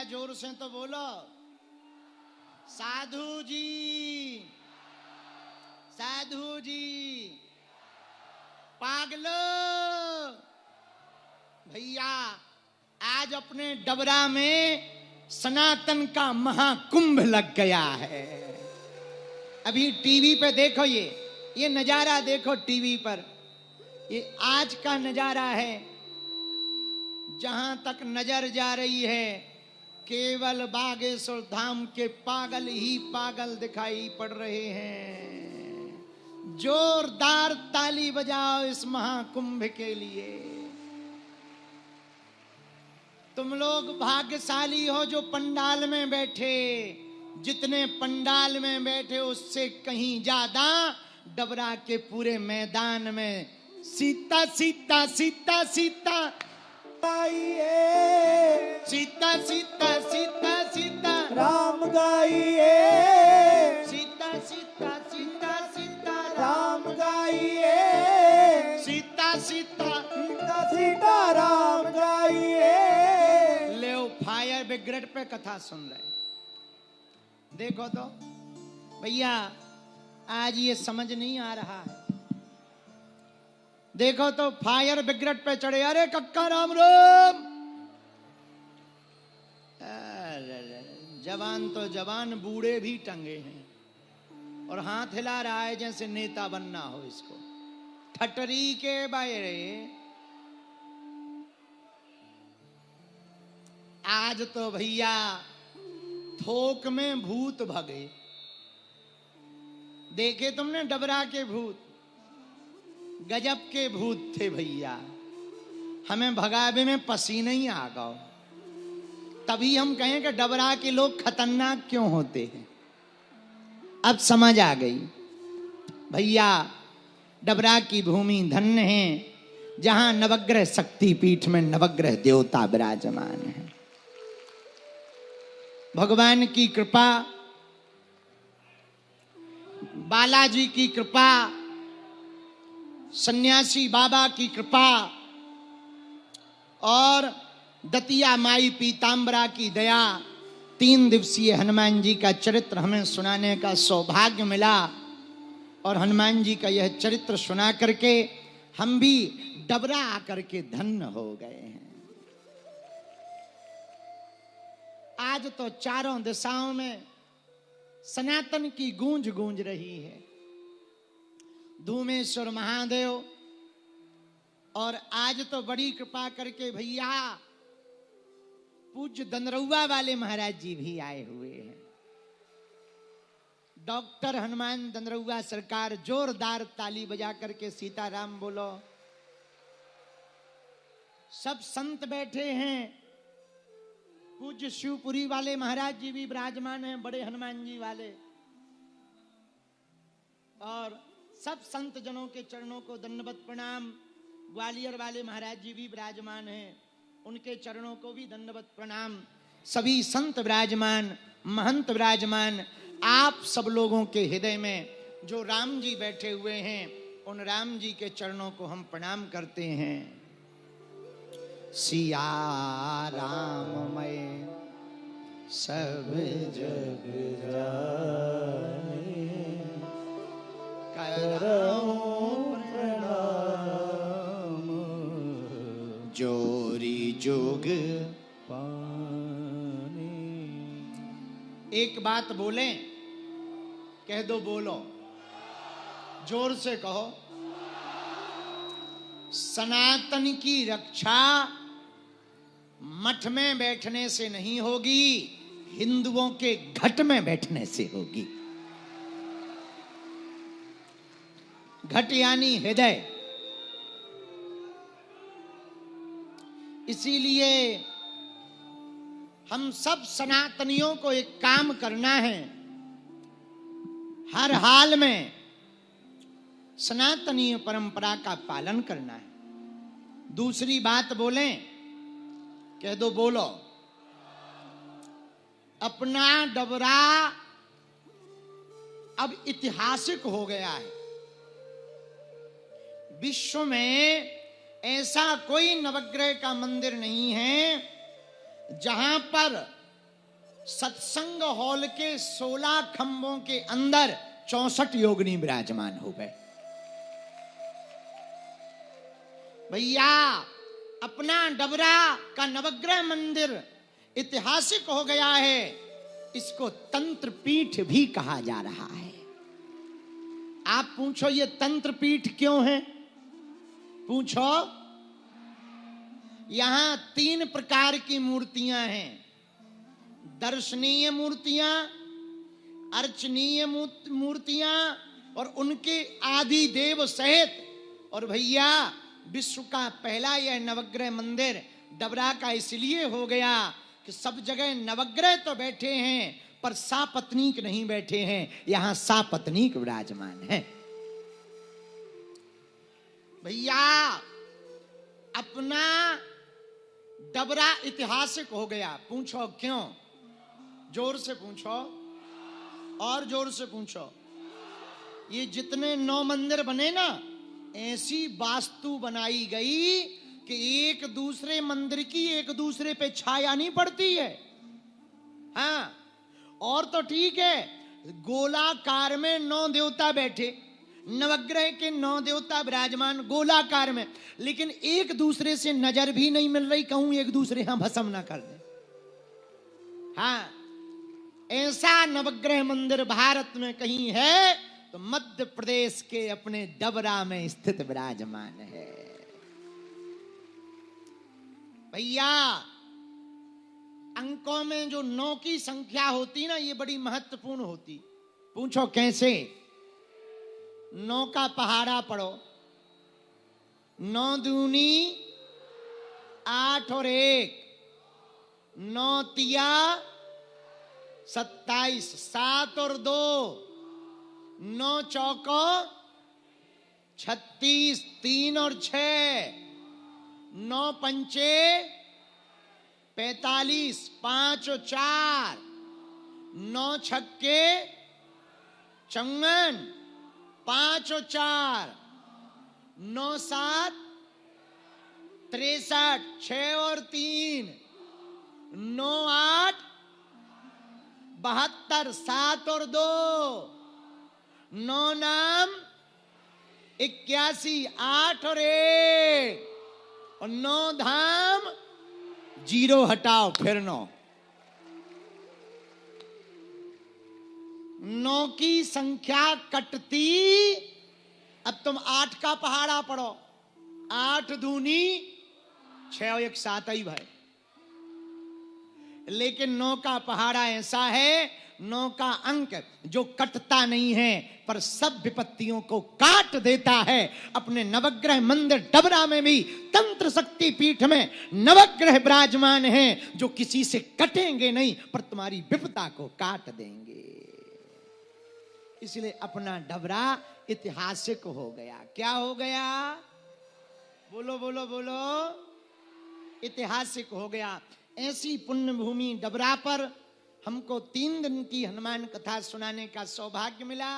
जरा जोर से तो बोलो। साधु जी, साधु जी, पागलो भैया, आज अपने डबरा में सनातन का महाकुंभ लग गया है। अभी टीवी पे देखो, ये नजारा देखो टीवी पर, ये आज का नजारा है। जहां तक नजर जा रही है केवल बागेश्वर धाम के पागल ही पागल दिखाई पड़ रहे हैं। जोरदार ताली बजाओ इस महाकुंभ के लिए। तुम लोग भाग्यशाली हो जो पंडाल में बैठे। जितने पंडाल में बैठे उससे कहीं ज्यादा डबरा के पूरे मैदान में सीता सीता सीता सीता गाइए, सीता सीता सीता सीता राम गाइए, सीता सीता सीता सीता राम गाइए, सीता सीता सीता सीता राम गाइए। ले फायर ब्रिगेड पे कथा सुन रहे। देखो तो भैया, आज ये समझ नहीं आ रहा है। देखो तो फायर ब्रिगेड पे चढ़े, अरे कक्का राम राम। जवान तो जवान, बूढ़े भी टंगे हैं और हाथ हिला रहा है जैसे नेता बनना हो इसको। ठटरी के बायरे, आज तो भैया थोक में भूत भगे। देखे तुमने डबरा के भूत? गजब के भूत थे भैया। हमें भगावे में पसीना ही आ गया। तभी हम कहें कि डबरा के लोग खतरनाक क्यों होते हैं। अब समझ आ गई भैया। डबरा की भूमि धन्य है जहां नवग्रह शक्ति पीठ में नवग्रह देवता विराजमान है। भगवान की कृपा, बालाजी की कृपा, सन्यासी बाबा की कृपा और दतिया माई पीतांबरा की दया। 3 दिवसीय हनुमान जी का चरित्र हमें सुनाने का सौभाग्य मिला और हनुमान जी का यह चरित्र सुना करके हम भी डबरा आकर के धन्य हो गए हैं। आज तो चारों दिशाओं में सनातन की गूंज गूंज रही है। धूमेश्वर महादेव, और आज तो बड़ी कृपा करके भैया पूज्य दनरौवा वाले महाराज जी भी आए हुए हैं। डॉक्टर हनुमान दनरौवा सरकार, जोरदार ताली बजा करके सीताराम बोलो। सब संत बैठे हैं। पूज्य शिवपुरी वाले महाराज जी भी विराजमान हैं, बड़े हनुमान जी वाले, और सब संत जनों के चरणों को दंडवत प्रणाम। ग्वालियर वाले महाराज जी भी विराजमान हैं, उनके चरणों को भी दंडवत प्रणाम। सभी संत विराजमान, महंत विराजमान। आप सब लोगों के हृदय में जो राम जी बैठे हुए हैं, उन राम जी के चरणों को हम प्रणाम करते हैं। सिया राम मैं सब जग जाने, करऊं प्रणाम जोरी जोग पाने। एक बात बोले, कह दो, बोलो, जोर से कहो। सनातन की रक्षा मठ में बैठने से नहीं होगी, हिंदुओं के घट में बैठने से होगी। घट यानी हृदय। इसीलिए हम सब सनातनियों को एक काम करना है, हर हाल में सनातनीय परंपरा का पालन करना है। दूसरी बात बोलें, कह दो, बोलो। अपना डबरा अब ऐतिहासिक हो गया है। विश्व में ऐसा कोई नवग्रह का मंदिर नहीं है जहां पर सत्संग हॉल के 16 खंभों के अंदर 64 योगिनी विराजमान हो गए। भैया अपना डबरा का नवग्रह मंदिर ऐतिहासिक हो गया है। इसको तंत्र पीठ भी कहा जा रहा है। आप पूछो ये तंत्र पीठ क्यों है? पूछो। यहां 3 प्रकार की मूर्तियां हैं। दर्शनीय मूर्तियां, अर्चनीय मूर्तियां और उनके आदि देव सहित। और भैया विश्व का पहला यह नवग्रह मंदिर डबरा का इसलिए हो गया कि सब जगह नवग्रह तो बैठे हैं पर सापत्नीक नहीं बैठे हैं। यहां सापत्नीक विराजमान है। भैया अपना डबरा ऐतिहासिक हो गया। पूछो क्यों? जोर से पूछो और जोर से पूछो। ये जितने 9 मंदिर बने ना, ऐसी वास्तु बनाई गई कि एक दूसरे मंदिर की एक दूसरे पे छाया नहीं पड़ती है। हाँ, और तो ठीक है, गोलाकार में 9 देवता बैठे, नवग्रह के 9 देवता विराजमान गोलाकार में, लेकिन एक दूसरे से नजर भी नहीं मिल रही। कहूं एक दूसरे यहां भस्म ना कर दे। हाँ, ऐसा नवग्रह मंदिर भारत में कहीं है तो मध्य प्रदेश के अपने डबरा में स्थित विराजमान है। भैया अंकों में जो 9 की संख्या होती ना, ये बड़ी महत्वपूर्ण होती। पूछो कैसे? 9 का पहाड़ा पढ़ो। 9 दूनी 8 और 1, 9 तिया 27, 7 और 2, 9 चौको 36, 3 और 6, 9 पंचे 45, 5 और 4, 9 छक्के 54, 5 और 4, 9 7 63, 6 और 3, 9 8 72, 7 और 2, 9 नाम 81, 8 और 1, और 9 धाम 0 हटाओ फिर 9। 9 की संख्या कटती। अब तुम 8 का पहाड़ा पढ़ो। 8 दूनी 6 और 1 7 ही भाई। लेकिन 9 का पहाड़ा ऐसा है, 9 का अंक जो कटता नहीं है पर सब विपत्तियों को काट देता है। अपने नवग्रह मंदिर डबरा में भी तंत्र शक्ति पीठ में नवग्रह विराजमान हैं जो किसी से कटेंगे नहीं पर तुम्हारी विपदा को काट देंगे। इसलिए अपना डबरा ऐतिहासिक हो गया। क्या हो गया? बोलो बोलो बोलो। ऐतिहासिक हो गया। ऐसी पुण्य भूमि डबरा पर हमको 3 दिन की हनुमान कथा सुनाने का सौभाग्य मिला।